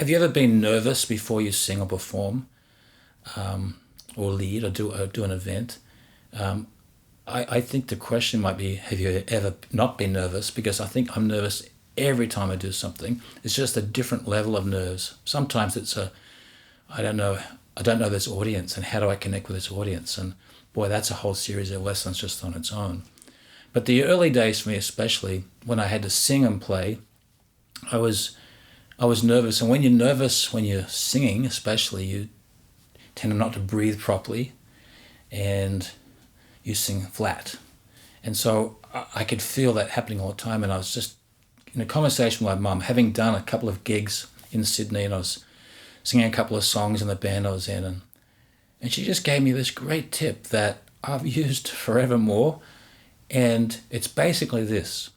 Have you ever been nervous before you sing or perform, or lead, or do an event? I think the question might be, have you ever not been nervous? Because I think I'm nervous every time I do something. It's just a different level of nerves. Sometimes it's I don't know this audience, and how do I connect with this audience? And boy, that's a whole series of lessons just on its own. But the early days for me, especially when I had to sing and play, I was nervous. And when you're nervous, when you're singing especially, you tend not to breathe properly, and you sing flat. And so I could feel that happening all the time. And I was just in a conversation with my mum, having done a couple of gigs in Sydney, and I was singing a couple of songs in the band I was in. And she just gave me this great tip that I've used forevermore. And it's basically this: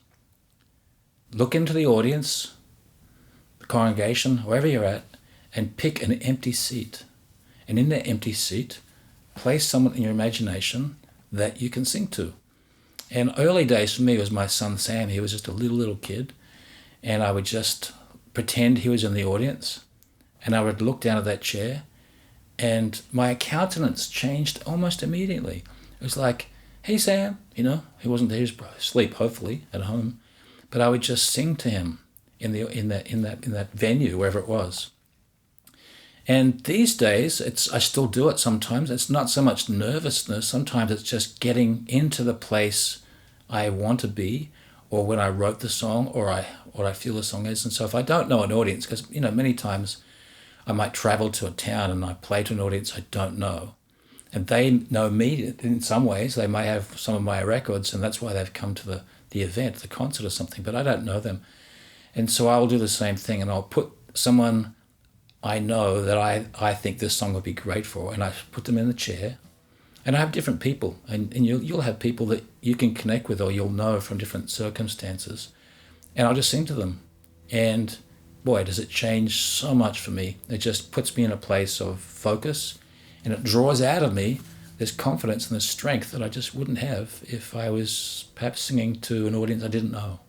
look into the audience, the congregation, wherever you're at, and pick an empty seat. And in that empty seat, place someone in your imagination that you can sing to. And early days for me was my son Sam. He was just a little kid, and I would just pretend he was in the audience, and I would look down at that chair, and my countenance changed almost immediately. It was like, "Hey Sam," he wasn't there, he was asleep, hopefully at home, but I would just sing to him in that venue, wherever it was. And these days, I still do it sometimes. It's not so much nervousness. Sometimes it's just getting into the place I want to be, or when I wrote the song, or what I feel the song is. And so if I don't know an audience, because many times I might travel to a town and I play to an audience I don't know, and they know me in some ways. They may have some of my records, and that's why they've come to the event, the concert or something, but I don't know them. And so I'll do the same thing, and I'll put someone I know that I think this song would be great for, and I put them in the chair. And I have different people, and you'll have people that you can connect with, or you'll know from different circumstances, and I'll just sing to them. And boy, does it change so much for me. It just puts me in a place of focus, and it draws out of me this confidence and this strength that I just wouldn't have if I was perhaps singing to an audience I didn't know.